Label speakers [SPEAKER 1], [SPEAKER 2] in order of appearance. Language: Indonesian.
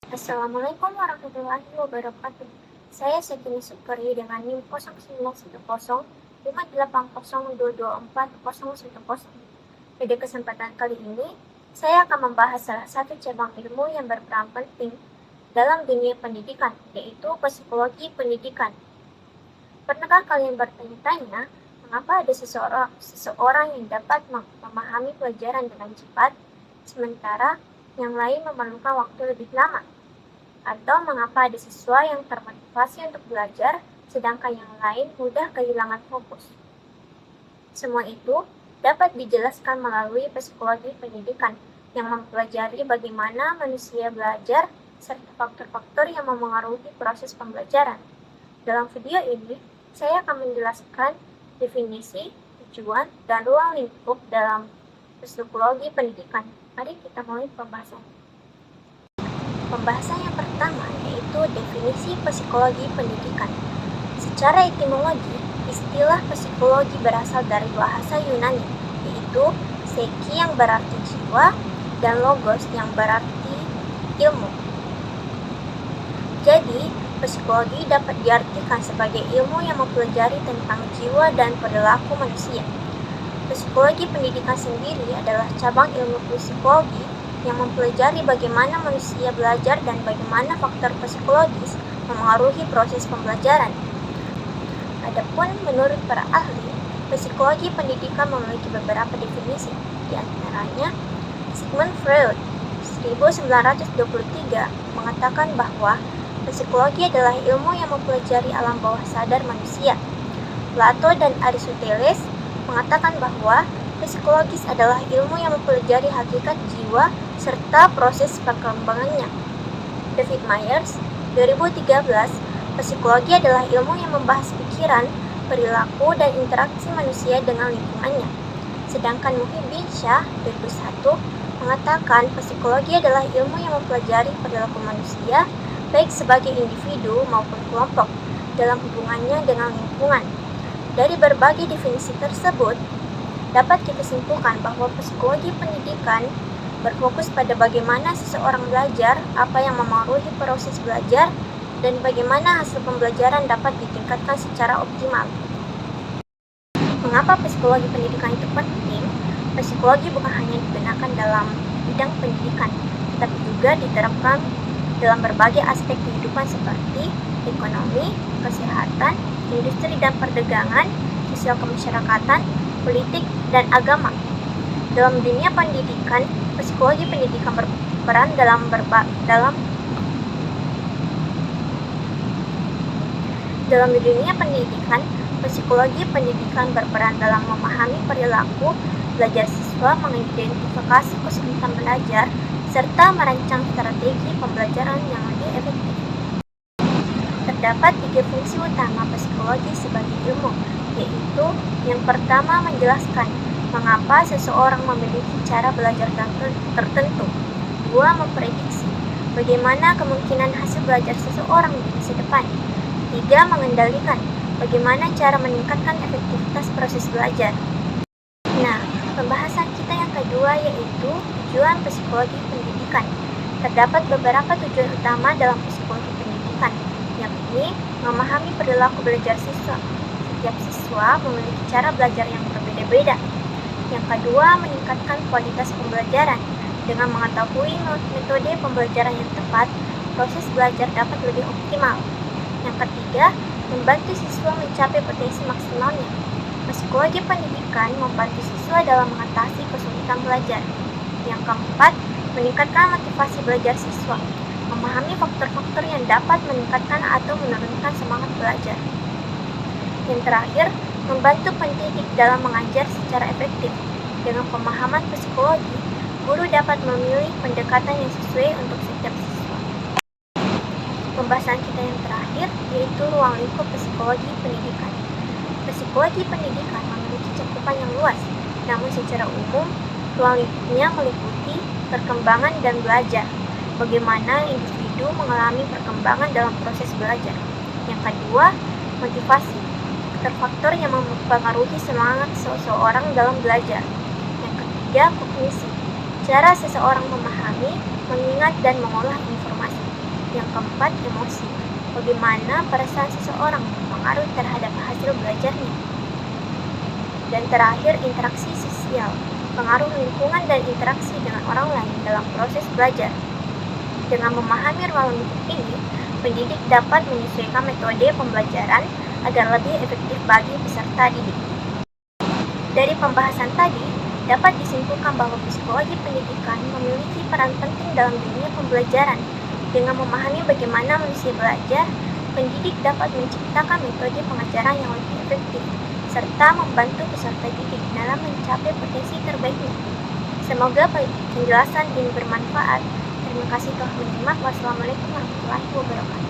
[SPEAKER 1] Assalamualaikum warahmatullahi wabarakatuh. Saya Sekini Superi dengan NIM 09105802240010. Pada kesempatan kali ini, saya akan membahas salah satu cabang ilmu yang berperan penting dalam dunia pendidikan, yaitu psikologi pendidikan. Pernahkah kalian bertanya-tanya, mengapa ada seseorang yang dapat memahami pelajaran dengan cepat, sementara yang lain memerlukan waktu lebih lama? Atau mengapa ada siswa yang termotivasi untuk belajar, sedangkan yang lain mudah kehilangan fokus? Semua itu dapat dijelaskan melalui psikologi pendidikan yang mempelajari bagaimana manusia belajar serta faktor-faktor yang memengaruhi proses pembelajaran. Dalam video ini, saya akan menjelaskan definisi, tujuan, dan ruang lingkup dalam psikologi pendidikan. Mari kita mulai pembahasan. Pembahasan yang pertama yaitu definisi psikologi pendidikan. Secara etimologi, istilah psikologi berasal dari bahasa Yunani, yaitu psyche yang berarti jiwa dan logos yang berarti ilmu. Jadi, psikologi dapat diartikan sebagai ilmu yang mempelajari tentang jiwa dan perilaku manusia. Psikologi pendidikan sendiri adalah cabang ilmu psikologi yang mempelajari bagaimana manusia belajar dan bagaimana faktor psikologis memengaruhi proses pembelajaran. Adapun menurut para ahli, psikologi pendidikan memiliki beberapa definisi, di antaranya Sigmund Freud 1923 mengatakan bahwa psikologi adalah ilmu yang mempelajari alam bawah sadar manusia. Plato dan Aristoteles mengatakan bahwa psikologis adalah ilmu yang mempelajari hakikat jiwa serta proses perkembangannya. David Myers, 2013, psikologi adalah ilmu yang membahas pikiran, perilaku, dan interaksi manusia dengan lingkungannya. Sedangkan Muhyiddin Shah, 2001, mengatakan psikologi adalah ilmu yang mempelajari perilaku manusia, baik sebagai individu maupun kelompok, dalam hubungannya dengan lingkungan. Dari berbagai definisi tersebut, dapat kita simpulkan bahwa psikologi pendidikan berfokus pada bagaimana seseorang belajar, apa yang memengaruhi proses belajar, dan bagaimana hasil pembelajaran dapat ditingkatkan secara optimal. Mengapa psikologi pendidikan itu penting? Psikologi bukan hanya digunakan dalam bidang pendidikan, tetapi juga diterapkan dalam berbagai aspek kehidupan seperti ekonomi, kesehatan, industri dan perdagangan, sosial kemasyarakatan, politik, dan agama. Dalam dunia pendidikan, psikologi pendidikan berperan dalam dunia pendidikan, psikologi pendidikan berperan dalam memahami perilaku belajar siswa, mengidentifikasi kesulitan belajar, serta merancang strategi pembelajaran yang lebih efektif. Terdapat 3 fungsi utama psikologi sebagai ilmu, yaitu yang pertama menjelaskan mengapa seseorang memiliki cara belajar tertentu. 2. Memprediksi bagaimana kemungkinan hasil belajar seseorang di masa depan. 3. Mengendalikan bagaimana cara meningkatkan efektivitas proses belajar. Nah, pembahasan kita yang kedua yaitu tujuan psikologi pendidikan. Terdapat beberapa tujuan utama dalam psikologi pendidikan, yakni memahami perilaku belajar siswa. Setiap siswa memiliki cara belajar yang berbeda-beda. Yang kedua, meningkatkan kualitas pembelajaran. Dengan mengetahui metode pembelajaran yang tepat, proses belajar dapat lebih optimal. Yang ketiga, membantu siswa mencapai potensi maksimalnya. Psikologi pendidikan membantu siswa dalam mengatasi kesulitan belajar. Yang keempat, meningkatkan motivasi belajar siswa. Memahami faktor-faktor yang dapat meningkatkan atau menurunkan semangat belajar. Yang terakhir, membantu pendidik dalam mengajar secara efektif. Dengan pemahaman psikologi, guru dapat memilih pendekatan yang sesuai untuk setiap siswa. Pembahasan kita yang terakhir yaitu ruang lingkup psikologi pendidikan. Psikologi pendidikan memiliki cakupan yang luas, namun secara umum, ruang lingkupnya meliputi perkembangan dan belajar. Bagaimana individu mengalami perkembangan dalam proses belajar. Yang kedua, motivasi. Faktor-faktor yang mempengaruhi semangat seseorang dalam belajar. Yang ketiga, kognisi. Cara seseorang memahami, mengingat, dan mengolah informasi. Yang keempat, emosi. Bagaimana perasaan seseorang berpengaruh terhadap hasil belajarnya. Dan terakhir, interaksi sosial. Pengaruh lingkungan dan interaksi dengan orang lain dalam proses belajar. Dengan memahami ruang lingkup ini, pendidik dapat menyesuaikan metode pembelajaran agar lebih efektif bagi peserta didik. Dari pembahasan tadi, dapat disimpulkan bahwa psikologi pendidikan memiliki peran penting dalam dunia pembelajaran. Dengan memahami bagaimana manusia belajar, pendidik dapat menciptakan metode pengajaran yang lebih efektif, serta membantu peserta didik dalam mencapai potensi terbaiknya. Semoga penjelasan ini bermanfaat. Terima kasih telah menyimak. Wassalamualaikum warahmatullahi wabarakatuh.